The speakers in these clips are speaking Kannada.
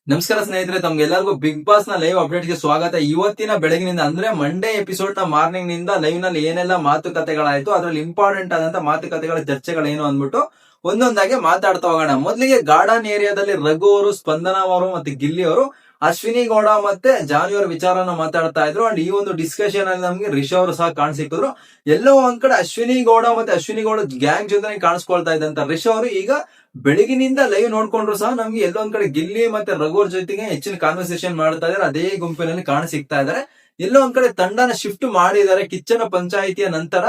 ನಮಸ್ಕಾರ ಸ್ನೇಹಿತರೆ, ತಮ್ಗೆಲ್ಲರಿಗೂ ಬಿಗ್ ಬಾಸ್ ನ ಲೈವ್ ಅಪ್ಡೇಟ್ ಗೆ ಸ್ವಾಗತ. ಇವತ್ತಿನ ಬೆಳಗಿನಿಂದ ಅಂದ್ರೆ ಮಂಡೇ ಎಪಿಸೋಡ್ ನ ಮಾರ್ನಿಂಗ್ ನಿಂದ ಲೈವ್ ನಲ್ಲಿ ಏನೆಲ್ಲ ಮಾತುಕತೆಗಳಾಯ್ತು, ಅದ್ರಲ್ಲಿ ಇಂಪಾರ್ಟೆಂಟ್ ಆದಂತ ಮಾತುಕತೆಗಳ ಚರ್ಚೆಗಳೇನು ಅಂದ್ಬಿಟ್ಟು ಒಂದೊಂದಾಗಿ ಮಾತಾಡ್ತಾ ಹೋಗೋಣ. ಮೊದಲಿಗೆ ಗಾರ್ಡನ್ ಏರಿಯಾದಲ್ಲಿ ರಘು ಅವರು, ಸ್ಪಂದನ ಅವರು ಮತ್ತೆ ಗಿಲ್ಲಿ ಅವರು ಅಶ್ವಿನಿ ಗೌಡ ಮತ್ತೆ ಜಾನಿ ಅವರ ವಿಚಾರನ ಮಾತಾಡ್ತಾ ಇದ್ರು. ಅಂಡ್ ಈ ಒಂದು ಡಿಸ್ಕಷನ್ ಅಲ್ಲಿ ನಮ್ಗೆ ರಿಷ್ ಅವರು ಸಹ ಕಾಣಿಸಿದ್ರು. ಎಲ್ಲೋ ಒಂದ್ ಕಡೆ ಅಶ್ವಿನಿ ಗೌಡ ಮತ್ತೆ ಅಶ್ವಿನಿ ಗೌಡ ಗ್ಯಾಂಗ್ ಜೊತೆ ಕಾಣಿಸ್ಕೊಳ್ತಾ ಇದ್ದಂತ ರಿಷ್ ಅವರು ಈಗ ಬೆಳಗಿನಿಂದ ಲೈವ್ ನೋಡ್ಕೊಂಡ್ರು ಸಹ ನಮ್ಗೆ ಎಲ್ಲೊಂದ್ ಕಡೆ ಗಿಲ್ಲಿ ಮತ್ತೆ ರಘು ಅವ್ರ ಜೊತೆಗೆ ಹೆಚ್ಚಿನ ಕಾನ್ವರ್ಸೇಷನ್ ಮಾಡ್ತಾ ಇದಾರೆ. ಅದೇ ಗುಂಪಿನಲ್ಲಿ ಕಾಣಿಸಿಕ್ತಾ ಇದಾರೆ. ಎಲ್ಲೋ ಒಂದ್ ಕಡೆ ತಂಡನ ಶಿಫ್ಟ್ ಮಾಡಿದ್ದಾರೆ. ಕಿಚ್ಚನ ಪಂಚಾಯಿತಿಯ ನಂತರ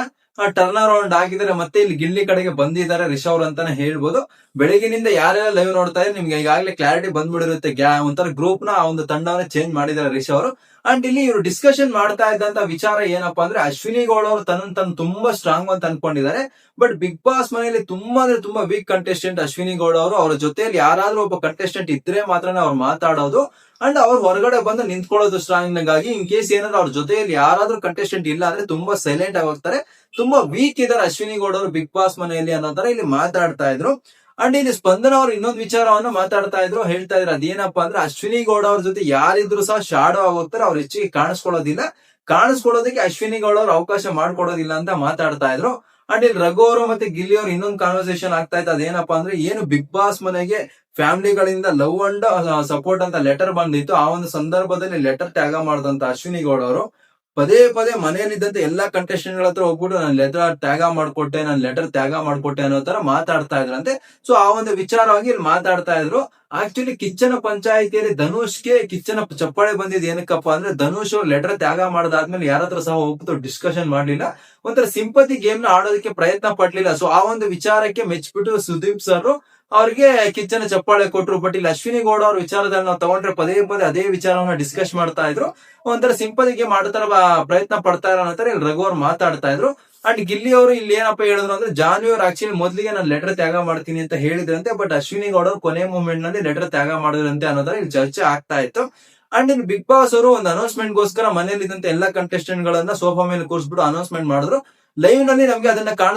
ಟರ್ನ್ ಅರೌಂಡ್ ಆಗಿದ್ದಾರೆ. ಮತ್ತೆ ಇಲ್ಲಿ ಗಿಲ್ಲಿ ಕಡೆಗೆ ಬಂದಿದ್ದಾರೆ ರಿಷ್ ಅವ್ರು ಅಂತಾನೆ ಹೇಳ್ಬೋದು. ಬೆಳಗಿನಿಂದ ಯಾರೆಲ್ಲ ಲೈವ್ ನೋಡ್ತಾ ಇದ್ರೆ ನಿಮ್ಗೆ ಈಗಾಗಲೇ ಕ್ಲಾರಿಟಿ ಬಂದ್ಬಿಡಿರುತ್ತೆ. ಒಂಥರ ಗ್ರೂಪ್ ನ ಒಂದು ತಂಡವನ್ನ ಚೇಂಜ್ ಮಾಡಿದ್ದಾರೆ ರಿಷ್ ಅವರು. ಅಂಡ್ ಇಲ್ಲಿ ಇವರು ಡಿಸ್ಕಷನ್ ಮಾಡ್ತಾ ಇದ್ದಂತ ವಿಚಾರ ಏನಪ್ಪಾ ಅಂದ್ರೆ, ಅಶ್ವಿನಿ ಗೌಡ ಅವರು ತನ್ನ ತುಂಬಾ ಸ್ಟ್ರಾಂಗ್ ಅಂತ ಅನ್ಕೊಂಡಿದ್ದಾರೆ. ಬಟ್ ಬಿಗ್ ಬಾಸ್ ಮನೆಯಲ್ಲಿ ತುಂಬಾ ಅಂದ್ರೆ ತುಂಬಾ ವೀಕ್ ಕಂಟೆಸ್ಟೆಂಟ್ ಅಶ್ವಿನಿ ಗೌಡ ಅವರು. ಅವರ ಜೊತೆಯಲ್ಲಿ ಯಾರಾದ್ರೂ ಒಬ್ಬ ಕಂಟೆಸ್ಟೆಂಟ್ ಇದ್ರೆ ಮಾತ್ರನೇ ಅವ್ರು ಮಾತಾಡೋದು ಅಂಡ್ ಅವ್ರು ಹೊರಗಡೆ ಬಂದು ನಿಂತ್ಕೊಳ್ಳೋದು ಸ್ಟ್ರಾಂಗ್ ಆಗಿ. ಇನ್ ಕೇಸ್ ಏನಾದ್ರು ಅವ್ರ ಜೊತೆಯಲ್ಲಿ ಯಾರಾದ್ರೂ ಕಂಟೆಸ್ಟೆಂಟ್ ಇಲ್ಲ ಅಂದ್ರೆ ತುಂಬಾ ಸೈಲೆಂಟ್ ಆಗಿ ಹೋಗ್ತಾರೆ. ತುಂಬಾ ವೀಕ್ ಇದಾರೆ ಅಶ್ವಿನಿ ಗೌಡ ಅವರು ಬಿಗ್ ಬಾಸ್ ಮನೆಯಲ್ಲಿ ಅನ್ನೋ ತರ ಇಲ್ಲಿ ಮಾತಾಡ್ತಾ ಇದ್ರು. ಅಂಡ್ ಇಲ್ಲಿ ಸ್ಪಂದನ ಅವರು ಇನ್ನೊಂದು ವಿಚಾರವನ್ನು ಮಾತಾಡ್ತಾ ಇದ್ರು. ಹೇಳ್ತಾ ಇದ್ರು ಅದೇನಪ್ಪಾ ಅಂದ್ರೆ, ಅಶ್ವಿನಿ ಗೌಡ ಅವ್ರ ಜೊತೆ ಯಾರಿದ್ರು ಸಹ ಶಾಡೋ ಆಗಿ ಹೋಗ್ತಾರೆ. ಅವ್ರು ಹೆಚ್ಚಿಗೆ ಕಾಣಿಸ್ಕೊಳ್ಳೋದಿಲ್ಲ. ಕಾಣಿಸ್ಕೊಳ್ಳೋದಕ್ಕೆ ಅಶ್ವಿನಿ ಗೌಡ ಅವ್ರು ಅವಕಾಶ ಮಾಡ್ಕೊಡೋದಿಲ್ಲ ಅಂತ ಮಾತಾಡ್ತಾ ಇದ್ರು. ಅಂಡ್ ಇಲ್ಲಿ ರಘು ಅವರು ಮತ್ತೆ ಗಿಲ್ಲಿ ಅವರು ಇನ್ನೊಂದು ಕಾನ್ವರ್ಸೇಷನ್ ಆಗ್ತಾ ಇತ್ತು. ಅದೇನಪ್ಪಾ ಅಂದ್ರೆ, ಏನು ಬಿಗ್ ಬಾಸ್ ಮನೆಗೆ ಫ್ಯಾಮಿಲಿಗಳಿಂದ ಲವ್ ಅಂಡ್ ಸಪೋರ್ಟ್ ಅಂತ ಲೆಟರ್ ಬಂದಿತ್ತು. ಆ ಒಂದು ಸಂದರ್ಭದಲ್ಲಿ ಲೆಟರ್ ತ್ಯಾಗ ಮಾಡಿದಂತ ಅಶ್ವಿನಿ ಗೌಡ ಅವರು ಪದೇ ಪದೇ ಮನೆಯಲ್ಲಿದ್ದಂತ ಎಲ್ಲಾ ಕಂಟೆಸ್ಟೆಂಟ್ ಗಳ ಹತ್ರ ಹೋಗ್ಬಿಟ್ಟು ನಾನು ಲೆಟರ್ ತ್ಯಾಗ ಮಾಡ್ಕೊಟ್ಟೆ, ನಾನು ಲೆಟರ್ ತ್ಯಾಗ ಮಾಡ್ಕೊಟ್ಟೆ ಅನ್ನೋ ತರ ಮಾತಾಡ್ತಾ ಇದ್ರಂತೆ. ಸೊ ಆ ಒಂದು ವಿಚಾರವಾಗಿ ಇಲ್ಲಿ ಮಾತಾಡ್ತಾ ಇದ್ರು. ಆಕ್ಚುಲಿ ಕಿಚ್ಚನ ಪಂಚಾಯಿತಿಯಲ್ಲಿ ಧನುಷ್ಗೆ ಕಿಚ್ಚನ ಚಪ್ಪಾಳೆ ಬಂದಿದ್ ಏನಕ್ಕಪ್ಪ ಅಂದ್ರೆ, ಧನುಷ್ ಲೆಟರ್ ತ್ಯಾಗ ಮಾಡದಾದ್ಮೇಲೆ ಯಾರತ್ರ ಸಹ ಹೋಗ್ಬಿಟ್ಟು ಡಿಸ್ಕಷನ್ ಮಾಡ್ಲಿಲ್ಲ. ಒಂಥರ ಸಿಂಪತಿ ಗೇಮ್ ನ ಆಡೋದಕ್ಕೆ ಪ್ರಯತ್ನ ಪಡ್ಲಿಲ್ಲ. ಸೊ ಆ ಒಂದು ವಿಚಾರಕ್ಕೆ ಮೆಚ್ಚಿಬಿಟ್ಟು ಸುದೀಪ್ ಸರ್ ಅವ್ರಿಗೆ ಕಿಚ್ಚನ ಚಪ್ಪಾಳೆ ಕೊಟ್ರು. ಬಟ್ ಇಲ್ಲಿ ಅಶ್ವಿನಿ ಗೌಡ ಅವ್ರ ವಿಚಾರದಲ್ಲಿ ನಾವು ತಗೊಂಡ್ರೆ ಪದೇ ಪದೇ ಅದೇ ವಿಚಾರವನ್ನ ಡಿಸ್ಕಸ್ ಮಾಡ್ತಾ ಇದ್ರು. ಒಂಥರ ಸಿಂಪತಿ ಗೇಮ್ ಆಡೋ ಪ್ರಯತ್ನ ಪಡ್ತಾ ಇರೋ ನಂತರ ಇಲ್ಲಿ ರಘು ಅವ್ರು ಮಾತಾಡ್ತಾ ಇದ್ರು. ಅಂಡ್ ಗಿಲ್ಲಿ ಅವರು ಇಲ್ಲಿ ಏನಪ್ಪ ಹೇಳಿದ್ರು ಅಂದ್ರೆ, ಜಾನಿ ಅವ್ರು ಆಕ್ಚುಲಿ ಮೊದಲಿಗೆ ನಾನು ಲೆಟರ್ ತ್ಯಾಗ ಮಾಡ್ತೀನಿ ಅಂತ ಹೇಳಿದ್ರಂತೆ. ಬಟ್ ಅಶ್ವಿನಿ ಗೌಡ ಅವರು ಕೊನೆ ಮೂಮೆಂಟ್ ನಲ್ಲಿ ಲೆಟರ್ ತ್ಯಾಗ ಮಾಡಿದ್ರಂತೆ ಅನ್ನೋದ್ರ ಇಲ್ಲಿ ಚರ್ಚೆ ಆಗ್ತಾ ಇತ್ತು. ಅಂಡ್ ಇನ್ ಬಿಗ್ ಬಾಸ್ ಅವರು ಒಂದು ಅನೌನ್ಸ್ಮೆಂಟ್ ಗೋಸ್ಕರ ಮನೆಯಲ್ಲಿ ಇದ್ದಂತ ಎಲ್ಲಾ ಕಂಟೆಸ್ಟೆಂಟ್ ಗಳನ್ನ ಸೋಫಾ ಮೇಲೆ ಕೂರಿಸ್ಬಿಟ್ಟು ಅನೌನ್ಸ್ಮೆಂಟ್ ಮಾಡಿದ್ರು. ಲೈವ್ ನಲ್ಲಿ ನಮ್ಗೆ ಅದನ್ನ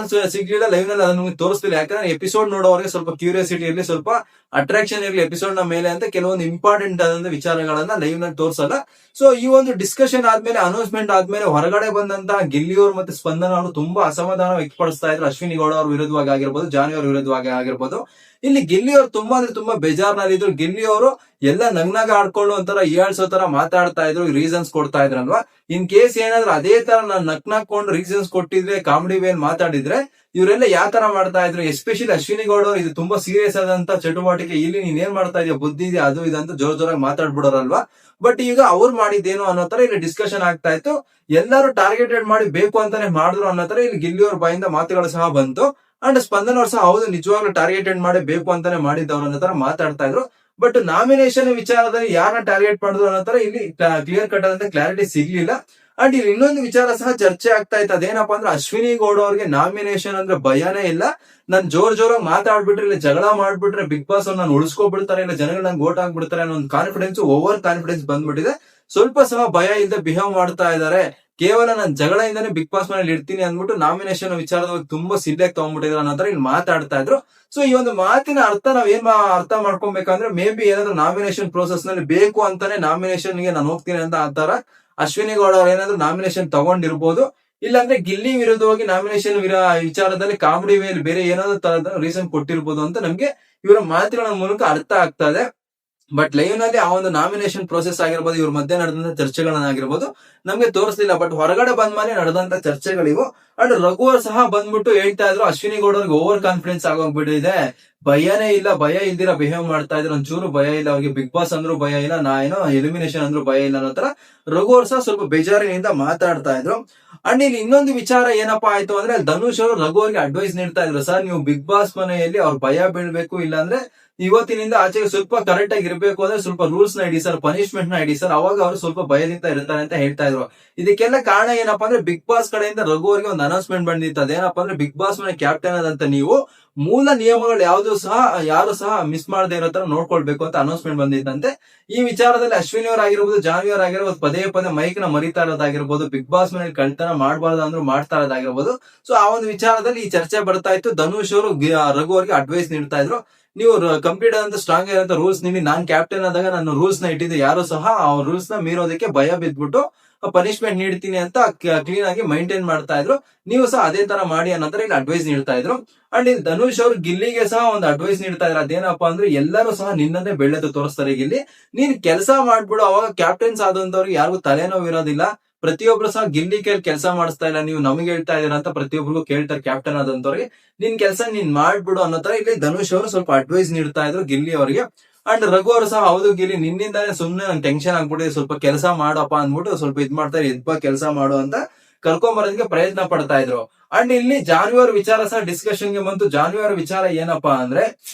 ಸಿಗ್ಲಿಲ್ಲ. ಲೈವ್ ನಲ್ಲಿ ಅದನ್ನ ತೋರಿಸ್ತಿಲ್ಲ. ಯಾಕಂದ್ರೆ ಎಪಿಸೋಡ್ ನೋಡೋರಿಗೆ ಸ್ವಲ್ಪ ಕ್ಯೂರಿಯಾಸಿಟಿ ಇರಲಿ, ಸ್ವಲ್ಪ ಅಟ್ರಾಕ್ಷನ್ ಇರಲಿ ಎಪಿಸೋಡ್ ನ ಮೇಲೆ ಅಂತ ಕೆಲವೊಂದು ಇಂಪಾರ್ಟೆಂಟ್ ಆದಂತ ವಿಚಾರಗಳನ್ನ ಲೈವ್ ನಲ್ಲಿ ತೋರಿಸಲ್ಲ. ಸೊ ಈ ಒಂದು ಡಿಸ್ಕಷನ್ ಆದ್ಮೇಲೆ, ಅನೌನ್ಸ್ಮೆಂಟ್ ಆದ್ಮೇಲೆ ಹೊರಗಡೆ ಬಂದಂತಹ ಗಿಲ್ಲಿ ಅವರು ಮತ್ತೆ ಸ್ಪಂದನ ಅವರು ತುಂಬಾ ಅಸಮಾಧಾನ ವ್ಯಕ್ತಪಡಿಸ್ತಾ ಇದ್ರು. ಅಶ್ವಿನಿ ಗೌಡ ಅವ್ರ ವಿರುದ್ಧವಾಗಿ ಆಗಿರ್ಬೋದು, ಜಾನಿ ಅವ್ರ ವಿರುದ್ಧವಾಗಿ ಆಗಿರ್ಬೋದು. ಇಲ್ಲಿ ಗಿಲ್ಲಿ ಅವರು ತುಂಬಾ ಅಂದ್ರೆ ತುಂಬಾ ಬೇಜಾರ್ನಲ್ಲಿದ್ರು. ಗಿಲ್ಲಿ ಅವರು ಎಲ್ಲ ನಗ್ನಾಗ ಆಡ್ಕೊಂಡು ಒಂಥರ ಹೀಯಾಳ್ಸೋ ತರ ಮಾತಾಡ್ತಾ ಇದ್ರು, ರೀಸನ್ಸ್ ಕೊಡ್ತಾ ಇದ್ರಲ್ವಾ. ಇನ್ ಕೇಸ್ ಏನಾದ್ರು ಅದೇ ತರ ನಾನು ನಕ್ನಾಕೊಂಡು ರೀಸನ್ಸ್ ಕೊಟ್ಟಿದ್ರೆ, ಕಾಮಿಡಿ ವೇಲ್ ಮಾತಾಡಿದ್ರೆ ಇವರೆಲ್ಲ ಯಾವ ತರ ಮಾಡ್ತಾ ಇದ್ರು. ಎಸ್ಪೆಷಲಿ ಅಶ್ವಿನಿ ಗೌಡ ಅವರು ಇದು ತುಂಬಾ ಸೀರಿಯಸ್ ಆದಂತ ಚಟುವಟಿಕೆ, ಇಲ್ಲಿ ನೀನ್ ಏನ್ ಮಾಡ್ತಾ ಇದೀಯ, ಬುದ್ಧಿ ಇದೆ ಅದು ಇದಂತ ಜೋರಾಗಿ ಮಾತಾಡ್ಬಿಡೋರಲ್ವಾ. ಬಟ್ ಈಗ ಅವ್ರು ಮಾಡಿದ್ದೇನು ಅನ್ನೋ ತರ ಇಲ್ಲಿ ಡಿಸ್ಕಷನ್ ಆಗ್ತಾ ಇತ್ತು. ಎಲ್ಲರೂ ಟಾರ್ಗೆಟೆಡ್ ಮಾಡಿ ಬೇಕು ಅಂತಾನೆ ಮಾಡಿದ್ರು ಅನ್ನೋ ತರ ಇಲ್ಲಿ ಗಿಲ್ಲಿ ಅವ್ರ ಬಾಯಿಂದ ಮಾತುಗಳು ಸಹ ಬಂತು. ಅಂಡ್ ಸ್ಪಂದನ್ ಅವ್ರು ಸಹ ಹೌದು ನಿಜವಾಗ್ಲೂ ಟಾರ್ಗೆಟೆಡ್ ಮಾಡಿ ಬೇಕು ಅಂತಾನೆ ಮಾಡಿದ್ದವ್ರು ಅನ್ನೋ ತರ ಮಾತಾಡ್ತಾ ಇದ್ರು. ಬಟ್ ನಾಮಿನೇಷನ್ ವಿಚಾರದಲ್ಲಿ ಯಾರನ್ನ ಟಾರ್ಗೆಟ್ ಮಾಡಿದ್ರು ಅನ್ನೋ ತರ ಇಲ್ಲಿ ಕ್ಲಿಯರ್ ಕಟ್ ಆದಂತ ಕ್ಲಾರಿಟಿ ಸಿಗ್ಲಿಲ್ಲ. ಅಂಡ್ ಇಲ್ಲಿ ಇನ್ನೊಂದು ವಿಚಾರ ಸಹ ಚರ್ಚೆ ಆಗ್ತಾ ಇತ್ತು. ಅದೇನಪ್ಪಾ ಅಂದ್ರೆ, ಅಶ್ವಿನಿ ಗೌಡ ಅವ್ರಿಗೆ ನಾಮಿನೇಷನ್ ಅಂದ್ರೆ ಭಯನೇ ಇಲ್ಲ. ನಾನ್ ಜೋರಾಗಿ ಮಾತಾಡ್ಬಿಟ್ರೆ, ಇಲ್ಲ ಜಗಳ ಮಾಡ್ಬಿಟ್ರೆ ಬಿಗ್ ಬಾಸ್ ಅವ್ರು ನಾನು ಉಳಿಸ್ಕೊಬಿಡ್ತಾರೆ, ಇಲ್ಲ ಜನಗಳು ನಂಗೆ ವೋಟ್ ಹಾಕ್ಬಿಡ್ತಾರೆ ಅನ್ನೋ ಒಂದು ಕಾನ್ಫಿಡೆನ್ಸ್, ಓವರ್ ಕಾನ್ಫಿಡೆನ್ಸ್ ಬಂದ್ಬಿಟ್ಟಿದೆ. ಸ್ವಲ್ಪ ಸಹ ಭಯ ಇಲ್ಲದೆ ಬಿಹೇವ್ ಮಾಡ್ತಾ ಇದ್ದಾರೆ. ಕೇವಲ ನಾನು ಜಗಳದಿಂದಾನೇ ಬಿಗ್ ಬಾಸ್ ಮನೇಲಿ ಇರ್ತೀನಿ ಅಂದ್ಬಿಟ್ಟು ನಾಮಿನೇಷನ್ ವಿಚಾರದ ತುಂಬಾ ಸಿರಿಯಾಗಿ ತಗೊಂಡ್ಬಿಟ್ಟಿದ್ರು ಅನ್ನೋ ತರ ಇಲ್ಲಿ ಮಾತಾಡ್ತಾ ಇದ್ರು. ಸೊ ಈ ಒಂದು ಮಾತಿನ ಅರ್ಥ ನಾವೇನ್ ಅರ್ಥ ಮಾಡ್ಕೊಬೇಕಂದ್ರೆ, ಮೇ ಬಿ ಏನಾದ್ರು ನಾಮಿನೇಷನ್ ಪ್ರೋಸೆಸ್ ನಲ್ಲಿ ಬೇಕು ಅಂತಾನೆ ನಾಮಿನೇಷನ್ ಗೆ ನಾನು ಹೋಗ್ತೀನಿ ಅಂತ ಆತರ ಅಶ್ವಿನಿ ಗೌಡ ಅವ್ರು ಏನಾದ್ರು ನಾಮಿನೇಷನ್ ತಗೊಂಡಿರ್ಬೋದು. ಇಲ್ಲಾಂದ್ರೆ ಗಿಲ್ಲಿ ವಿರುದ್ಧವಾಗಿ ನಾಮಿನೇಷನ್ ವಿಚಾರದಲ್ಲಿ ಕಾಮಿಡಿ ವೇಲ್ ಬೇರೆ ಏನಾದ್ರು ತರದ ರೀಸನ್ ಕೊಟ್ಟಿರ್ಬೋದು ಅಂತ ನಮ್ಗೆ ಇವರ ಮಾತುಗಳ ಮೂಲಕ ಅರ್ಥ ಆಗ್ತಾ ಇದೆ. ಬಟ್ ಲೈವ್ ನಲ್ಲಿ ಆ ಒಂದು ನಾಮಿನೇಷನ್ ಪ್ರೋಸೆಸ್ ಆಗಿರ್ಬೋದು, ಇವ್ರ ಮಧ್ಯೆ ನಡೆದಂತ ಚರ್ಚೆಗಳನ್ನಾಗಿರ್ಬೋದು ನಮ್ಗೆ ತೋರಿಸಲಿಲ್ಲ. ಬಟ್ ಹೊರಗಡೆ ಬಂದ ಮೇಲೆ ನಡೆದಂತ ಚರ್ಚೆಗಳಿವು. ಅಂಡ್ ರಘು ಸಹ ಬಂದ್ಬಿಟ್ಟು ಹೇಳ್ತಾ ಇದ್ರು, ಅಶ್ವಿನಿ ಗೌಡರ್ಗೆ ಓವರ್ ಕಾನ್ಫಿಡೆನ್ಸ್ ಆಗೋಗ್ಬಿಟ್ಟಿದೆ, ಭಯನೇ ಇಲ್ಲ, ಭಯ ಇಲ್ದಿರ ಬಿಹೇವ್ ಮಾಡ್ತಾ ಇದ್ರು, ಒಂಚೂರು ಭಯ ಇಲ್ಲ ಅವ್ರಿಗೆ. ಬಿಗ್ ಬಾಸ್ ಅಂದ್ರೂ ಭಯ ಇಲ್ಲ, ನಾ ಏನೋ ಎಲಿಮಿನೇಷನ್ ಅಂದ್ರೂ ಭಯ ಇಲ್ಲ ಅನ್ನೋ ತರ ರಘು ಸಹ ಸ್ವಲ್ಪ ಬೇಜಾರಿನಿಂದ ಮಾತಾಡ್ತಾ ಇದ್ರು. ಅಂಡ್ ಇಲ್ಲಿ ಇನ್ನೊಂದು ವಿಚಾರ ಏನಪ್ಪಾ ಆಯ್ತು ಅಂದ್ರೆ, ಧನುಷ್ ಅವರು ರಘು ಅವ್ರಿಗೆ ಅಡ್ವೈಸ್ ನೀಡ್ತಾ ಇದ್ರು, ಸರ್ ನೀವು ಬಿಗ್ ಬಾಸ್ ಮನೆಯಲ್ಲಿ ಅವ್ರ ಭಯ ಬೀಳ್ಬೇಕು, ಇಲ್ಲಾಂದ್ರೆ ಇವತ್ತಿನಿಂದ ಆಚೆಗೆ ಸ್ವಲ್ಪ ಕರೆಕ್ಟ್ ಆಗಿ ಇರಬೇಕು ಅಂದ್ರೆ ಸ್ವಲ್ಪ ರೂಲ್ಸ್ ನ ಇಡಿ ಸರ್, ಪನಿಷ್ಮೆಂಟ್ ನ ಇಡಿ ಸರ್, ಅವಾಗ ಅವರು ಸ್ವಲ್ಪ ಭಯದಿಂದ ಇರ್ತಾರೆ ಅಂತ ಹೇಳ್ತಾ ಇದ್ರು. ಇದಕ್ಕೆಲ್ಲ ಕಾರಣ ಏನಪ್ಪಾ ಅಂದ್ರೆ, ಬಿಗ್ ಬಾಸ್ ಕಡೆಯಿಂದ ರಘು ಅವರಿಗೆ ಒಂದು ಅನೌನ್ಸ್ಮೆಂಟ್ ಬಂದಿತ್ತು. ಅದೇನಪ್ಪಾ ಅಂದ್ರೆ, ಬಿಗ್ ಬಾಸ್ ಮನೆ ಕ್ಯಾಪ್ಟನ್ ಆದಂತ ನೀವು ಮೂಲ ನಿಯಮಗಳು ಯಾರು ಸಹ ಮಿಸ್ ಮಾಡದೇ ಇರೋ ತರ ನೋಡ್ಕೊಳ್ಬೇಕು ಅಂತ ಅನೌನ್ಸ್ಮೆಂಟ್ ಬಂದಿತ್ತಂತೆ. ಈ ವಿಚಾರದಲ್ಲಿ ಅಶ್ವಿನಿ ಅವರಾಗಿರ್ಬೋದು, ಜಾನ್ವಿ ಅವರಾಗಿರ್ಬೋದು ಪದೇ ಪದೇ ಮೈಕ್ ನ ಮರಿತಾ ಇರೋದಾಗಿರ್ಬೋದು, ಬಿಗ್ ಬಾಸ್ ಮನೇಲಿ ಕಳ್ತನ ಮಾಡಬಾರ್ದು ಅಂದ್ರೂ ಮಾಡ್ತಾ ಇರೋದಾಗಿರ್ಬೋದು. ಸೊ ಆ ಒಂದು ವಿಚಾರದಲ್ಲಿ ಈ ಚರ್ಚೆ ಬರ್ತಾ ಇತ್ತು. ಧನುಷ್ ಅವರು ರಘು ಅವರಿಗೆ ಅಡ್ವೈಸ್ ನೀಡ್ತಾ ಇದ್ರು, ನೀವು ಕಂಪ್ಲೀಟ್ ಆದಂತ ಸ್ಟ್ರಾಂಗ್ ಆಗಿರೋ ರೂಲ್ಸ್ ನೀಡಿ, ನಾನ್ ಕ್ಯಾಪ್ಟನ್ ಆದಾಗ ನಾನು ರೂಲ್ಸ್ ನ ಇಟ್ಟಿದ್ದು, ಯಾರು ಸಹ ಆ ರೂಲ್ಸ್ ನ ಮೀರೋದಕ್ಕೆ ಭಯ ಬಿದ್ಬಿಟ್ಟು ಪನಿಷ್ಮೆಂಟ್ ನೀಡ್ತೀನಿ ಅಂತ ಕ್ಲೀನ್ ಆಗಿ ಮೈಂಟೈನ್ ಮಾಡ್ತಾ ಇದ್ರು. ನೀವು ಸಹ ಅದೇ ತರ ಮಾಡಿ ಅನ್ನೋದ್ರ ಇಲ್ಲಿ ಅಡ್ವೈಸ್ ನೀಡ್ತಾ ಇದ್ರು. ಅಂಡ್ ಇಲ್ಲಿ ಧನುಷ್ ಅವರು ಗಿಲ್ಲಿಗೆ ಸಹ ಒಂದು ಅಡ್ವೈಸ್ ನೀಡ್ತಾ ಇದ್ರು. ಅದೇನಪ್ಪಾ ಅಂದ್ರೆ ಎಲ್ಲರೂ ಸಹ ನಿನ್ನನ್ನೇ ಬೆಳೆದು ತೋರಿಸ್ತಾರೆ ಗಿಲ್ಲಿ, ನೀನ್ ಕೆಲಸ ಮಾಡ್ಬಿಡು, ಅವಾಗ ಕ್ಯಾಪ್ಟನ್ಸ್ ಆದಂತವ್ರಿಗೆ ಯಾರಿಗೂ ತಲೆನೋವು ಇರೋದಿಲ್ಲ. ಪ್ರತಿಯೊಬ್ರು ಸಹ ಗಿಲ್ಲಿ ಕೇಳಿ ಕೆಲಸ ಮಾಡಿಸ್ತಾ ಇಲ್ಲ, ನೀವು ನಮಗೆ ಹೇಳ್ತಾ ಇದೀರ ಅಂತ ಪ್ರತಿಯೊಬ್ಬರಿಗೂ ಕೇಳ್ತಾರೆ ಕ್ಯಾಪ್ಟನ್ ಆದಂತವ್ರಿಗೆ. ನಿನ್ ಕೆಲಸ ನೀನ್ ಮಾಡ್ಬಿಡು ಅನ್ನೋ ತರ ಇಲ್ಲಿ ಧನುಷ್ ಅವರು ಸ್ವಲ್ಪ ಅಡ್ವೈಸ್ ನೀಡ್ತಾ ಇದ್ರು ಗಿಲ್ಲಿ ಅವರಿಗೆ. ಅಂಡ್ ರಘು ಅವರು ಸಹ ಹೌದು ಗಿಲ್ಲಿ, ನಿನ್ನಿಂದಾನೆ ಸುಮ್ನೆ ನಂಗೆ ಟೆನ್ಷನ್ ಆಗ್ಬಿಟ್ಟಿದೆ, ಸ್ವಲ್ಪ ಕೆಲಸ ಮಾಡಪ್ಪ ಅಂದ್ಬಿಟ್ಟು ಸ್ವಲ್ಪ ಇದ್ ಮಾಡ್ತಾರೆ, ಎದ್ಬಾ ಕೆಲಸ ಮಾಡು ಅಂತ ಕರ್ಕೊಂಬರೋದಕ್ಕೆ ಪ್ರಯತ್ನ ಪಡ್ತಾ ಇದ್ರು. ಅಂಡ್ ಇಲ್ಲಿ ಜಾನ್ವಿ ಅವ್ರ ವಿಚಾರ ಸಹ ಡಿಸ್ಕಷನ್ ಗೆ ಬಂತು. ಜಾನ್ವಿ ಅವರ ವಿಚಾರ ಏನಪ್ಪಾ ಅಂದ್ರೆ,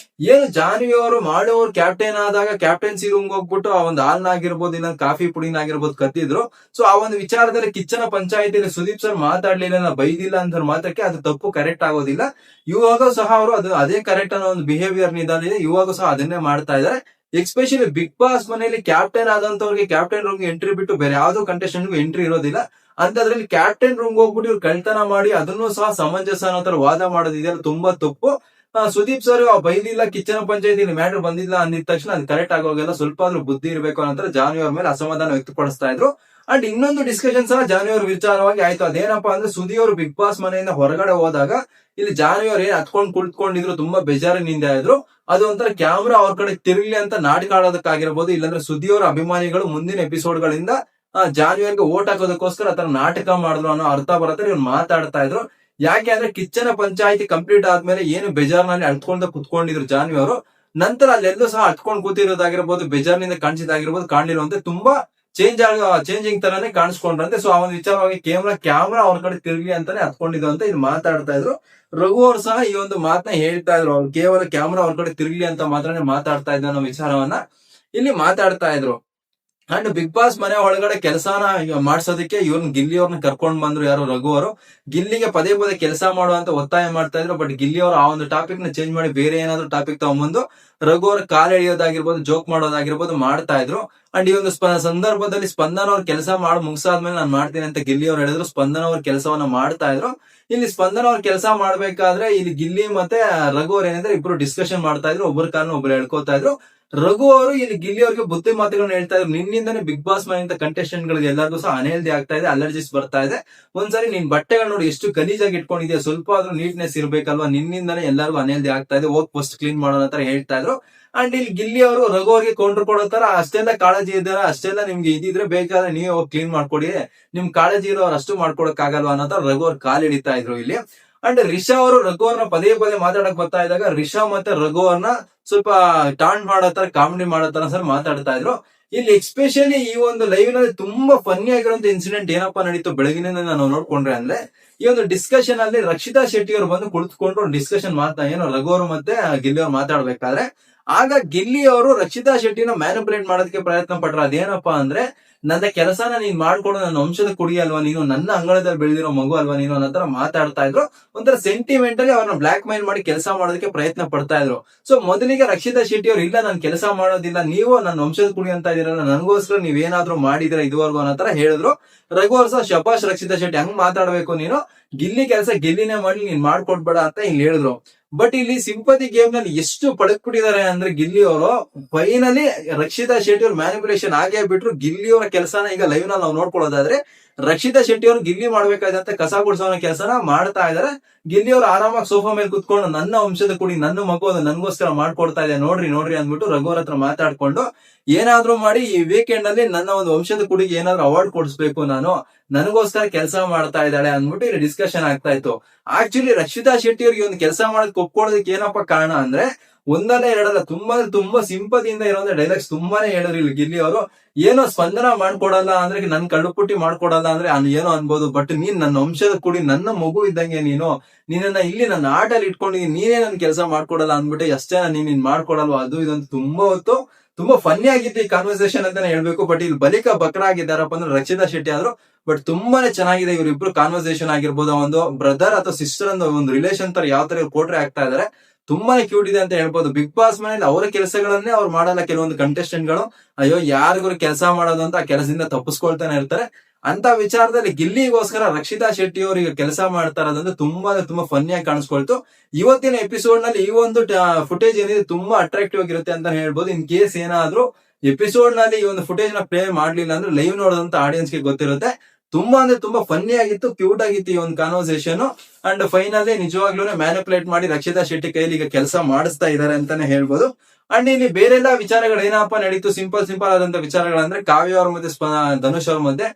ಏನು ಜಾನ್ವಿ ಅವರು ಮಾಡುವವರು ಕ್ಯಾಪ್ಟನ್ ಆದಾಗ ಕ್ಯಾಪ್ಟನ್ಸಿ ರೂಮ್ ಹೋಗ್ಬಿಟ್ಟು ಆ ಒಂದು ಹಾಲ್ನಾಗಿರ್ಬೋದು, ಇಲ್ಲ ಕಾಫಿ ಪುಡಿನಾಗಿರ್ಬೋದು ಕತ್ತಿದ್ರು. ಸೊ ಆ ಒಂದು ವಿಚಾರದಲ್ಲಿ ಕಿಚ್ಚನ ಪಂಚಾಯತಿಯಲ್ಲಿ ಸುದೀಪ್ ಸರ್ ಮಾತಾಡ್ಲಿಲ್ಲ, ಬೈದಿಲ್ಲ ಅಂತ ಮಾತ್ರಕ್ಕೆ ಅದು ತಪ್ಪು ಕರೆಕ್ಟ್ ಆಗೋದಿಲ್ಲ. ಇವಾಗ ಸಹ ಅವರು ಅದೇ ಕರೆಕ್ಟ್ ಅನ್ನೋ ಒಂದು ಬಿಹೇವಿಯರ್ ನಿಧಾನ ಇವಾಗ ಸಹ ಅದನ್ನೇ ಮಾಡ್ತಾ ಇದಾರೆ. ಎಸ್ಪೆಷಲಿ ಬಿಗ್ ಬಾಸ್ ಮನೆಯಲ್ಲಿ ಕ್ಯಾಪ್ಟನ್ ಆದಂತವ್ರಿಗೆ ಕ್ಯಾಪ್ಟನ್ ರೂಮ್ ಎಂಟ್ರಿ ಬಿಟ್ಟು ಬೇರೆ ಯಾವ್ದೋ ಕಂಟೆಸ್ಟೆಂಟ್ ಎಂಟ್ರಿ ಇರೋದಿಲ್ಲ. ಅಂತದ್ರಲ್ಲಿ ಕ್ಯಾಪ್ಟನ್ ರೂಮ್ ಹೋಗ್ಬಿಟ್ಟು ಇವ್ರು ಕಳ್ತನ ಮಾಡಿ ಅದನ್ನು ಸಹ ಸಮಂಜಸ ಅನ್ನೋ ತರ ವಾದ ಮಾಡೋದಿದೆಯಲ್ಲ, ತುಂಬಾ ತಪ್ಪು. ಸುದೀಪ್ ಸರ್ ಬೈದಿಲ್ಲ, ಕಿಚ್ಚನ ಪಂಚಾಯತಿ ಮ್ಯಾಟರ್ ಬಂದಿಲ್ಲ ಅಂದಿದ ತಕ್ಷಣ ಅದು ಕರೆಕ್ಟ್ ಆಗೋಗಿಲ್ಲ, ಸ್ವಲ್ಪ ಆದ್ರೂ ಬುದ್ಧಿ ಇರಬೇಕು ಅನ್ನೋ ಜಾನ್ವಿ ಅವ್ರ ಮೇಲೆ ಅಸಮಾಧಾನ ವ್ಯಕ್ತಪಡಿಸ್ತಾ ಇದ್ರು. ಅಂಡ್ ಇನ್ನೊಂದು ಡಿಸ್ಕಷನ್ ಸಹ ಜಾನ್ವಿ ಅವ್ರ ವಿಚಾರವಾಗಿ ಆಯ್ತು. ಅದೇನಪ್ಪಾ ಅಂದ್ರೆ, ಸುದಿ ಅವರು ಬಿಗ್ ಬಾಸ್ ಮನೆಯಿಂದ ಹೊರಗಡೆ ಹೋದಾಗ ಇಲ್ಲಿ ಜಾನ್ವಿ ಅವ್ರು ಏನ್ ಹತ್ಕೊಂಡ್ ಕುಳಿತುಕೊಂಡಿದ್ರು, ತುಂಬಾ ಬೇಜಾರಿನಿಂದ ಇದ್ರು. ಅದು ಒಂಥರ ಕ್ಯಾಮ್ರಾ ಅವ್ರ ಕಡೆ ತಿರುಗ್ಲಿ ಅಂತ ನಾಟಕ ಆಡೋದಕ್ಕಾಗಿರ್ಬೋದು, ಇಲ್ಲಾಂದ್ರೆ ಸುದಿಯವರ ಅಭಿಮಾನಿಗಳು ಮುಂದಿನ ಎಪಿಸೋಡ್ ಗಳಿಂದ ಜಾನ್ವಿಯರ್ಗೆ ಓಟ್ ಹಾಕೋದಕ್ಕೋಸ್ಕರ ಆತರ ನಾಟಕ ಮಾಡಿದ್ರು ಅನ್ನೋ ಅರ್ಥ ಬರತ್ತೆ ಇವ್ರು ಮಾತಾಡ್ತಾ ಇದ್ರು. ಯಾಕೆ ಅಂದ್ರೆ ಕಿಚ್ಚನ ಪಂಚಾಯತಿ ಕಂಪ್ಲೀಟ್ ಆದ್ಮೇಲೆ ಏನು ಬೇಜಾರ್ನಲ್ಲಿ ಅಳ್ಕೊಂಡ ಕುತ್ಕೊಂಡಿದ್ರು ಜಾನ್ವಿ ಅವರು, ನಂತರ ಅಲ್ಲೆಲ್ಲೂ ಸಹ ಹತ್ಕೊಂಡ್ ಕೂತಿರೋದಾಗಿರ್ಬೋದು, ಬೇಜಾರ್ನಿಂದ ಕಾಣಿಸಿದಾಗಿರ್ಬೋದು, ಕಾಣಲಿರುವಂತೆ ತುಂಬಾ ಚೇಂಜಿಂಗ್ ತರಾನೇ ಕಾಣಿಸ್ಕೊಂಡ್ರಂತೆ. ಸೊ ಆ ಒಂದು ವಿಚಾರವಾಗಿ ಕ್ಯಾಮ್ರಾ ಅವ್ರ ಕಡೆ ತಿರುಗಿ ಅಂತಾನೆ ಹತ್ಕೊಂಡಿದ್ದು ಅಂತ ಇದು ಮಾತಾಡ್ತಾ ಇದ್ರು. ರಘು ಅವರು ಸಹ ಈ ಒಂದು ಮಾತನ್ನ ಹೇಳ್ತಾ ಇದ್ರು, ಅವ್ರು ಕೇವಲ ಕ್ಯಾಮ್ರಾ ಅವ್ರ ಕಡೆ ತಿರುಗ್ಲಿ ಅಂತ ಮಾತ್ರನೇ ಮಾತಾಡ್ತಾ ಇದ್ದ ಅನ್ನೋ ವಿಚಾರವನ್ನ ಇಲ್ಲಿ ಮಾತಾಡ್ತಾ ಇದ್ರು. ಅಂಡ್ ಬಿಗ್ ಬಾಸ್ ಮನೆ ಒಳಗಡೆ ಕೆಲಸನ ಮಾಡ್ಸೋದಕ್ಕೆ ಇವ್ರನ್ನ ಗಿಲ್ಲಿ ಅವ್ರನ್ನ ಕರ್ಕೊಂಡ್ ಬಂದ್ರು, ಯಾರು ರಘು ಅವರು. ಗಿಲ್ಲಿಗೆ ಪದೇ ಪದೇ ಕೆಲಸ ಮಾಡುವಂತ ಒತ್ತಾಯ ಮಾಡ್ತಾ ಇದ್ರು. ಬಟ್ ಗಿಲ್ಲಿ ಅವರು ಆ ಒಂದು ಟಾಪಿಕ್ ನ ಚೇಂಜ್ ಮಾಡಿ ಬೇರೆ ಏನಾದ್ರು ಟಾಪಿಕ್ ತಗೊಂಡ್ಬಂದು ರಘು ಅವ್ರ ಕಾಲ್ ಎಳೆಯೋದಾಗಿರ್ಬೋದು, ಜೋಕ್ ಮಾಡೋದಾಗಿರ್ಬೋದು ಮಾಡ್ತಾ ಇದ್ರು. ಅಂಡ್ ಈ ಒಂದು ಸಂದರ್ಭದಲ್ಲಿ ಸ್ಪಂದನ ಅವ್ರ ಕೆಲಸ ಮಾಡಿ ಮುಗಿಸಾದ್ಮೇಲೆ ನಾನು ಮಾಡ್ತೀನಿ ಅಂತ ಗಿಲ್ಲಿ ಅವ್ರು ಹೇಳಿದ್ರು. ಸ್ಪಂದನ ಅವ್ರ ಕೆಲಸವನ್ನ ಮಾಡ್ತಾ ಇದ್ರು. ಇಲ್ಲಿ ಸ್ಪಂದನ ಅವ್ರ ಕೆಲಸ ಮಾಡ್ಬೇಕಾದ್ರೆ ಇಲ್ಲಿ ಗಿಲ್ಲಿ ಮತ್ತೆ ರಘು ಅವ್ರ ಏನಿದ್ರೆ ಇಬ್ರು ಡಿಸ್ಕಷನ್ ಮಾಡ್ತಾ ಇದ್ರು, ಒಬ್ಬರ ಕಾರಣ ಒಬ್ರು ಹೇಳ್ಕೊತಾ ಇದ್ರು. ರಘು ಅವರು ಇಲ್ಲಿ ಗಿಲ್ಲಿ ಅವ್ರಿಗೆ ಬುದ್ಧಿ ಮಾತುಗಳನ್ನ ಹೇಳ್ತಾ ಇದ್ರು, ನಿನ್ನಿಂದಾನೇ ಬಿಗ್ ಬಾಸ್ ಮನೆಯಿಂದ ಕಂಟೆಸ್ಟೆಂಟ್ ಗಳಿಗೆ ಎಲ್ಲರಿಗೂ ಸಹ ಅನಹೆಲ್ದಿ ಆಗ್ತಾ ಇದೆ, ಅಲರ್ಜಿಸ್ ಬರ್ತಾ ಇದೆ. ಒಂದ್ಸರಿ ನಿನ್ ಬಟ್ಟೆಗಳು ನೋಡಿ ಎಷ್ಟು ಗಲೀಜಾಗಿ ಇಟ್ಕೊಂಡಿದ್ಯಾ, ಸ್ವಲ್ಪ ಆದ್ರೂ ನೀಟ್ನೆಸ್ ಇರ್ಬೇಕಲ್ವಾ, ನಿನ್ನಿಂದಾನೇ ಎಲ್ಲರಿಗೂ ಅನಹೆಲ್ದಿ ಆಗ್ತಾ ಇದೆ, ಹೋಗ್ ಫಸ್ಟ್ ಕ್ಲೀನ್ ಮಾಡೋಣ ಅಂತ ಹೇಳ್ತಾ ಇದ್ರು. ಅಂಡ್ ಇಲ್ಲಿ ಗಿಲ್ಲಿ ಅವರು ರಘು ಅವ್ರಿಗೆ ಕೌಂಟರ್ ಕೊಡೋ ತರ, ಅಷ್ಟೆಲ್ಲ ಕಾಳಜಿ ಇದ್ದಾರ, ಅಷ್ಟೆಲ್ಲ ನಿಮ್ಗೆ ಇದಿದ್ರೆ ಬೇಕಾದ್ರೆ ನೀವೇ ಹೋಗಿ ಕ್ಲೀನ್ ಮಾಡ್ಕೊಡಿ, ನಿಮ್ ಕಾಳಜಿ ಇರೋರು ಅಷ್ಟು ಮಾಡ್ಕೊಡಕ್ ಆಗಲ್ವಾ ಅನ್ನೋ ತರ ರಘು ಅವ್ರು ಕಾಲ್ ಹಿಡಿತಾ ಇದ್ರು ಇಲ್ಲಿ. ಅಂಡ್ ರಿಷಾ ಅವರು ರಘು ಅವ್ರನ್ನ ಪದೇ ಪದೇ ಮಾತಾಡಕ್ ಬರ್ತಾ ಇದ್ದಾಗ ರಿಷಾ ಮತ್ತೆ ರಘು ಅವ್ರನ್ನ ಸ್ವಲ್ಪ ಟಾಂಟ್ ಮಾಡೋ ತರ, ಕಾಮಿಡಿ ಮಾಡೋ ತರ ಸರ್ ಮಾತಾಡ್ತಾ ಇದ್ರು. ಇಲ್ಲಿ ಎಕ್ಸ್ಪೆಷಲಿ ಈ ಒಂದು ಲೈವ್ ನಲ್ಲಿ ತುಂಬಾ ಫನ್ನಿ ಆಗಿರುವಂತ ಇನ್ಸಿಡೆಂಟ್ ಏನಪ್ಪಾ ನಡೀತು ಬೆಳಗಿನ ನಾವು ನೋಡ್ಕೊಂಡ್ರೆ ಅಂದ್ರೆ, ಈ ಒಂದು ಡಿಸ್ಕಷನ್ ಅಲ್ಲಿ ರಕ್ಷಿತಾ ಶೆಟ್ಟಿ ಅವರು ಬಂದು ಕುಳಿತುಕೊಂಡು ಡಿಸ್ಕಷನ್ ಏನು ರಘು ಅವರು ಮತ್ತೆ ಗಿಲ್ಲಿ ಅವ್ರು ಮಾತಾಡ್ಬೇಕಾದ್ರೆ, ಆಗ ಗಿಲ್ಲಿ ಅವರು ರಕ್ಷಿತಾ ಶೆಟ್ಟಿನ ಮ್ಯಾನಿಪುಲೇಟ್ ಮಾಡೋದಕ್ಕೆ ಪ್ರಯತ್ನ ಪಟ್ರು. ಅದೇನಪ್ಪಾ ಅಂದ್ರೆ, ನನ್ನ ಕೆಲಸನ ನೀನ್ ಮಾಡ್ಕೊಡು, ನನ್ನ ವಂಶದ ಕುಡಿ ಅಲ್ವಾ ನೀನು, ನನ್ನ ಅಂಗಳದಲ್ಲಿ ಬೆಳೆದಿರೋ ಮಗು ಅಲ್ವಾ ನೀನು ಅನ್ನೋ ತರ ಮಾತಾಡ್ತಾ ಇದ್ರು. ಒಂಥರ ಸೆಂಟಿಮೆಂಟಲಿ ಅವ್ರನ್ನ ಬ್ಲಾಕ್ ಮೈಲ್ ಮಾಡಿ ಕೆಲಸ ಮಾಡೋದಕ್ಕೆ ಪ್ರಯತ್ನ ಪಡ್ತಾ ಇದ್ರು. ಸೊ ಮೊದಲಿಗೆ ರಕ್ಷಿತಾ ಶೆಟ್ಟಿ ಅವರು, ಇಲ್ಲ ನಾನು ಕೆಲಸ ಮಾಡೋದಿಲ್ಲ, ನೀವು ನನ್ನ ವಂಶದ ಕುಡಿ ಅಂತ ಇದೀರಲ್ಲ, ನನಗೋಸ್ಕರ ನೀವೇನಾದ್ರೂ ಮಾಡಿದ್ರೆ ಇದುವರೆಗೂ ಅನ್ನೋ ತರ ಹೇಳಿದ್ರು. ರಘು ಅವರು ಸಹ ಶಪಾಶ್ ರಕ್ಷಿತಾ ಶೆಟ್ಟಿ, ಹಂಗ್ ಮಾತಾಡ್ಬೇಕು ನೀನು, ಗಿಲ್ಲಿ ಕೆಲಸ ಗಿಲ್ಲಿನೇ ಮಾಡಿ ನೀನ್ ಮಾಡ್ಕೊಡ್ಬೇಡ ಅಂತ ಇಲ್ಲಿ ಹೇಳಿದ್ರು. ಬಟ್ ಇಲ್ಲಿ ಸಿಂಪತಿ ಗೇಮ್ ನಲ್ಲಿ ಎಷ್ಟು ಪಡಕ್ಬಿಟ್ಟಿದ್ದಾರೆ ಅಂದ್ರೆ, ಗಿಲ್ಲಿ ಅವರು ಫೈನಲಿ ರಕ್ಷಿತಾ ಶೆಟ್ಟಿ ಅವ್ರ ಮ್ಯಾನಿಪುಲೇಷನ್ ಆಗೇ ಬಿಟ್ರು. ಗಿಲ್ಲಿ ಅವರ ಕೆಲಸನ ಈಗ ಲೈವ್ ನಲ್ಲಿ ನಾವು ನೋಡ್ಕೊಳ್ಳೋದಾದ್ರೆ, ರಕ್ಷಿತಾ ಶೆಟ್ಟಿ ಅವರು ಗಿಲ್ಲಿ ಮಾಡ್ಬೇಕಾದಂತ ಕಸ ಗುಡಿಸೋ ಕೆಲಸನ ಮಾಡ್ತಾ ಇದಾರೆ. ಗಿಲ್ಲಿ ಅವರು ಆರಾಮಾಗಿ ಸೋಫಾ ಮೇಲೆ ಕುತ್ಕೊಂಡು, ನನ್ನ ವಂಶದ ಕುಡಿ, ನನ್ನ ಮಗು ಅದು ನನ್ಗೋಸ್ಕರ ಮಾಡ್ಕೊಡ್ತಾ ಇದೆ, ನೋಡ್ರಿ ಅಂದ್ಬಿಟ್ಟು ರಘುವರ್ ಹತ್ರ ಮಾತಾಡ್ಕೊಂಡು, ಏನಾದ್ರೂ ಮಾಡಿ ಈ ವೀಕೆಂಡ್ ಅಲ್ಲಿ ನನ್ನ ಒಂದು ವಂಶದ ಕುಡಿಗೆ ಏನಾದ್ರು ಅವಾರ್ಡ್ ಕೊಡಿಸ್ಬೇಕು, ನಾನು ನನಗೋಸ್ಕರ ಕೆಲಸ ಮಾಡ್ತಾ ಇದ್ದಾಳೆ ಅಂದ್ಬಿಟ್ಟು ಇಲ್ಲಿ ಡಿಸ್ಕಷನ್ ಆಗ್ತಾ ಇತ್ತು. ಆಕ್ಚುಲಿ ರಕ್ಷಿತಾ ಶೆಟ್ಟಿ ಅವ್ರಿಗೆ ಒಂದು ಕೆಲಸ ಮಾಡೋದಕ್ಕೆ ಒಪ್ಕೊಳ್ಳೋದಕ್ಕೆ ಏನಪ್ಪಾ ಕಾರಣ ಅಂದ್ರೆ, ಒಂದಲ್ಲ ಎರಡಲ್ಲ, ತುಂಬಾ ಸಿಂಪತಿಯಿಂದ ಇರುವಂತ ಡೈಲಾಗ್ಸ್ ತುಂಬಾನೇ ಹೇಳಿದ್ರು ಇಲ್ಲಿ ಗಿಲ್ಲಿ ಅವರು. ಏನೋ ಸ್ಪಂದನ ಮಾಡ್ಕೊಡಲ್ಲ ಅಂದ್ರೆ, ನನ್ ಕಡುಪುಟ್ಟಿ ಮಾಡ್ಕೊಡಲ್ಲ ಅಂದ್ರೆ ಏನೋ ಅನ್ಬೋದು, ಬಟ್ ನೀನ್ ನನ್ನ ವಂಶದ ಕುಡಿ, ನನ್ನ ಮಗು ಇದ್ದಂಗೆ ನೀನು, ನಿನ್ನ ಇಲ್ಲಿ ನನ್ನ ಆಟಲ್ಲಿ ಇಟ್ಕೊಂಡಿದ್ದೀನಿ, ನೀನೇ ನನ್ ಕೆಲಸ ಮಾಡ್ಕೊಡಲ್ಲ ಅಂದ್ಬಿಟ್ಟು, ಅಷ್ಟೇ ನೀನ್ ಮಾಡ್ಕೊಡಲ್ವಾ, ಅದು ಇದಂತ ತುಂಬಾ ಹೊತ್ತು ತುಂಬಾ ಫನ್ನಿ ಆಗಿತ್ತು ಈ ಕಾನ್ವರ್ಸೇಷನ್ ಅಂತಾನೆ ಹೇಳ್ಬೇಕು. ಬಟ್ ಇಲ್ಲಿ ಬಲಿಕ ಬಕ್ರ ಆಗಿದ್ದಾರಪ್ಪ ಅಂದ್ರೆ ರಕ್ಷಿತಾ ಶೆಟ್ಟಿ ಆದ್ರು. ಬಟ್ ತುಂಬಾನೇ ಚೆನ್ನಾಗಿದೆ ಇವರಿಬ್ರು ಕಾನ್ವರ್ಸೇಷನ್ ಆಗಿರ್ಬೋದು, ಒಂದು ಬ್ರದರ್ ಅಥವಾ ಸಿಸ್ಟರ್ ಅನ್ನೋ ಒಂದು ರಿಲೇಷನ್ ತರ ಯಾವ ತರ ಪೋರ್ಟ್ರೇ ಆಗ್ತಾ ಇದಾರೆ, ತುಂಬಾನೇ ಕ್ಯೂಟ್ ಇದೆ ಅಂತ ಹೇಳ್ಬೋದು. ಬಿಗ್ ಬಾಸ್ ಮನೇಲಿ ಅವರ ಕೆಲಸಗಳನ್ನೇ ಅವ್ರು ಮಾಡಲ್ಲ. ಕೆಲವೊಂದು ಕಂಟೆಸ್ಟೆಂಟ್ ಗಳು ಅಯ್ಯೋ ಯಾರಿಗೂ ಕೆಲಸ ಮಾಡೋದು ಅಂತ ಆ ಕೆಲಸದಿಂದ ತಪ್ಪಿಸ್ಕೊಳ್ತಾನೆ ಇರ್ತಾರೆ. ಅಂತ ವಿಚಾರದಲ್ಲಿ ಗಿಲ್ಲಿಗೋಸ್ಕರ ರಕ್ಷಿತಾ ಶೆಟ್ಟಿ ಅವರಿಗೆ ಕೆಲಸ ಮಾಡ್ತಾ ಇರೋದಂದ್ರೆ ತುಂಬಾ ಫನ್ನಿಯಾಗಿ ಕಾಣಿಸ್ಕೊಳ್ತು. ಇವತ್ತಿನ ಎಪಿಸೋಡ್ ನಲ್ಲಿ ಈ ಒಂದು ಫುಟೇಜ್ ಏನಿದೆ ತುಂಬಾ ಅಟ್ರಾಕ್ಟಿವ್ ಆಗಿರುತ್ತೆ ಅಂತ ಹೇಳ್ಬೋದು. ಇನ್ ಕೇಸ್ ಏನಾದ್ರೂ ಎಪಿಸೋಡ್ ನಲ್ಲಿ ಈ ಒಂದು ಫುಟೇಜ್ ನ ಪ್ಲೇ ಮಾಡ್ಲಿಲ್ಲ ಅಂದ್ರೆ ಲೈವ್ ನೋಡೋದಂತ ಆಡಿಯನ್ಸ್ ಗೆ ಗೊತ್ತಿರುತ್ತೆ. ತುಂಬಾ ಫನ್ನಿ ಆಗಿತ್ತು, ಕ್ಯೂಟ್ ಆಗಿತ್ತು ಈ ಒಂದು ಕಾನ್ವರ್ಸೇಷನ್. ಅಂಡ್ ಫೈನಲಿ ನಿಜವಾಗ್ಲೂ ಮ್ಯಾನಿಪುಲೇಟ್ ಮಾಡಿ ರಕ್ಷಿತಾ ಶೆಟ್ಟಿ ಕೈಲಿ ಈಗ ಕೆಲಸ ಮಾಡಿಸ್ತಾ ಇದಾರೆ ಅಂತಾನೆ ಹೇಳ್ಬೋದು. ಅಂಡ್ ಇಲ್ಲಿ ಬೇರೆಲ್ಲ ವಿಚಾರಗಳು ಏನಪ್ಪಾ ನಡೀತು, ಸಿಂಪಲ್ ಆದಂತ ವಿಚಾರಗಳಂದ್ರೆ ಕಾವ್ಯ ಅವ್ರ ಮತ್ತೆ ಧನುಷ್ ಅವ್ರ ಮಧ್ಯೆ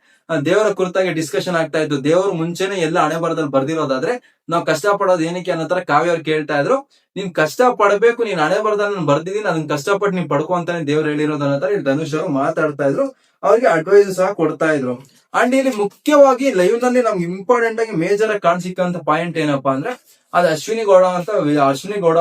ದೇವರ ಕುರಿತಾಗಿ ಡಿಸ್ಕಷನ್ ಆಗ್ತಾ ಇತ್ತು. ದೇವರು ಮುಂಚೆನೆ ಎಲ್ಲ ಹಣೆ ಬರದಲ್ಲಿ ಬರ್ದಿರೋದಾದ್ರೆ ನಾವು ಕಷ್ಟ ಪಡೋದು ಏನಕ್ಕೆ ಅನ್ನೋ ತರ ಕಾವ್ಯ ಅವ್ರು ಕೇಳ್ತಾ ಇದ್ರು. ನೀನ್ ಕಷ್ಟ ಪಡಬೇಕು, ನೀನ್ ಹಣೆ ಬರದಲ್ಲಿ ನಾನು ಬರ್ದಿದ್ದೀನಿ, ಅದನ್ನ ಕಷ್ಟಪಟ್ಟು ನೀನ್ ಪಡ್ಕೊ ಅಂತಾನೆ ದೇವ್ರು ಹೇಳಿರೋದು ಅನ್ನೋ ತರ ಇಲ್ಲಿ ಧನುಷ್ ಅವರು ಮಾತಾಡ್ತಾ ಇದ್ರು. ಅವ್ರಿಗೆ ಅಡ್ವೈಸ್ ಸಹ ಕೊಡ್ತಾ ಇದ್ರು. ಅಂಡ್ ಇಲ್ಲಿ ಮುಖ್ಯವಾಗಿ ಲೈವ್ ನಲ್ಲಿ ನಮ್ಗೆ ಇಂಪಾರ್ಟೆಂಟ್ ಆಗಿ ಮೇಜರ್ ಆಗಿ ಕಾಣಿಸಿಕ್ಕಂತ ಪಾಯಿಂಟ್ ಏನಪ್ಪಾ ಅಂದ್ರೆ ಅದು ಅಶ್ವಿನಿ ಗೌಡ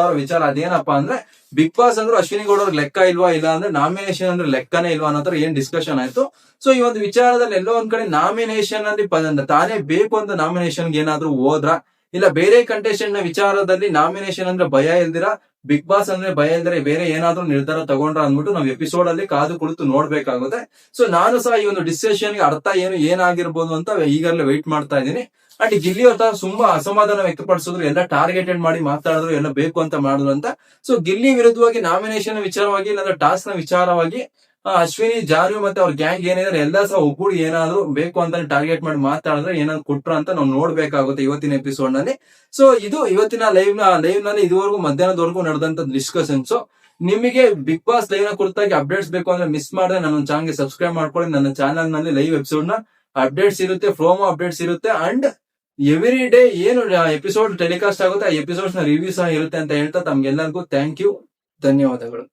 ಅವರ ವಿಚಾರ. ಅದೇನಪ್ಪಾ ಅಂದ್ರೆ ಬಿಗ್ ಬಾಸ್ ಅಂದ್ರೆ ಅಶ್ವಿನಿ ಗೌಡ ಅವ್ರಿಗೆ ಲೆಕ್ಕ ಇಲ್ವಾ, ಇಲ್ಲ ಅಂದ್ರೆ ನಾಮಿನೇಷನ್ ಅಂದ್ರೆ ಲೆಕ್ಕನೇ ಇಲ್ವಾ ಅನ್ನೋ ತರ ಏನ್ ಡಿಸ್ಕಷನ್ ಆಯ್ತು. ಸೊ ಈ ಒಂದು ವಿಚಾರದಲ್ಲಿ ಎಲ್ಲೋ ಒಂದ್ ಕಡೆ ನಾಮಿನೇಷನ್ ಅಲ್ಲಿ ತಾನೇ ಬೇಕು ಅಂತ ನಾಮಿನೇಷನ್ ಏನಾದ್ರೂ ಹೋದ್ರ, ಇಲ್ಲ ಬೇರೆ ಕಂಟೆಸ್ಟೆಂಟ್ ನ ವಿಚಾರದಲ್ಲಿ ನಾಮಿನೇಷನ್ ಅಂದ್ರೆ ಭಯ ಇಲ್ದಿರ, ಬಿಗ್ ಬಾಸ್ ಅಂದ್ರೆ ಭಯ ಇಲ್ದಿರ ಬೇರೆ ಏನಾದ್ರೂ ನಿರ್ಧಾರ ತಗೊಂಡ್ರ ಅಂದ್ಬಿಟ್ಟು ನಾವು ಎಪಿಸೋಡ್ ಅಲ್ಲಿ ಕಾದು ಕುಳಿತು ನೋಡ್ಬೇಕಾಗುತ್ತೆ. ಸೊ ನಾನು ಸಹ ಈ ಒಂದು ಡಿಸಿಷನ್ ಗೆ ಅರ್ಥ ಏನಾಗಿರ್ಬೋದು ಅಂತ ಈಗಾಗಲೇ ವೆಯ್ಟ್ ಮಾಡ್ತಾ ಇದ್ದೀನಿ. ಅಂಡ್ ಗಿಲ್ಲಿ ಅವ್ರ ತುಂಬಾ ಅಸಮಾಧಾನ ವ್ಯಕ್ತಪಡಿಸಿದ್ರು, ಎಲ್ಲ ಟಾರ್ಗೆಟೆಡ್ ಮಾಡಿ ಮಾತಾಡಿದ್ರು, ಎಲ್ಲ ಬೇಕು ಅಂತ ಮಾಡಿದ್ರು ಅಂತ. ಸೊ ಗಿಲ್ಲಿ ವಿರುದ್ಧವಾಗಿ ನಾಮಿನೇಷನ್ ವಿಚಾರವಾಗಿ ಇಲ್ಲಾಂದ್ರೆ ಟಾಸ್ಕ್ ನ ವಿಚಾರವಾಗಿ ಅಶ್ವಿನಿ, ಜಾರು ಮತ್ತೆ ಅವ್ರ ಗ್ಯಾಂಗ್ ಏನಿದ್ರೆ ಎಲ್ಲ ಸಹ ಒಬ್ಬರು ಏನಾದ್ರು ಬೇಕು ಅಂತ ಟಾರ್ಗೆಟ್ ಮಾಡಿ ಮಾತಾಡಿದ್ರೆ ಏನಾದ್ರು ಕೊಟ್ರ ಅಂತ ನಾವು ನೋಡ್ಬೇಕಾಗುತ್ತೆ ಇವತ್ತಿನ ಎಪಿಸೋಡ್ ನಲ್ಲಿ. ಸೊ ಇದು ಇವತ್ತಿನ ಲೈವ್ ನಲ್ಲಿ ಇದುವರೆಗೂ ಮಧ್ಯಾಹ್ನದವರೆಗೂ ನಡೆದಂತ ಡಿಸ್ಕಷನ್ಸ್. ನಿಮಗೆ ಬಿಗ್ ಬಾಸ್ ಲೈವ್ ನ ಕುರಿತಾಗಿ ಅಪ್ಡೇಟ್ಸ್ ಬೇಕು ಅಂದ್ರೆ ಮಿಸ್ ಮಾಡಿದ್ರೆ ನನ್ನ ಚಾನಲ್ ಗೆ ಸಬ್ಸ್ಕ್ರೈಬ್ ಮಾಡ್ಕೊಳ್ಳಿ. ನನ್ನ ಚಾನಲ್ ನಲ್ಲಿ ಲೈವ್ ಎಪಿಸೋಡ್ ನ ಅಪ್ಡೇಟ್ಸ್ ಇರುತ್ತೆ, ಪ್ರೋಮೋ ಅಪ್ಡೇಟ್ಸ್ ಇರುತ್ತೆ, ಅಂಡ್ ಎವ್ರಿ ಡೇ ಏನು ಎಪಿಸೋಡ್ ಟೆಲಿಕಾಸ್ಟ್ ಆಗುತ್ತೆ ಆ ಎಪಿಸೋಡ್ಸ್ ನ ರಿವ್ಯೂ ಸಹ ಇರುತ್ತೆ ಅಂತ ಹೇಳ್ತಾ ತಮ್ಗೆಲ್ಲರಿಗೂ ಥ್ಯಾಂಕ್ ಯು, ಧನ್ಯವಾದಗಳು.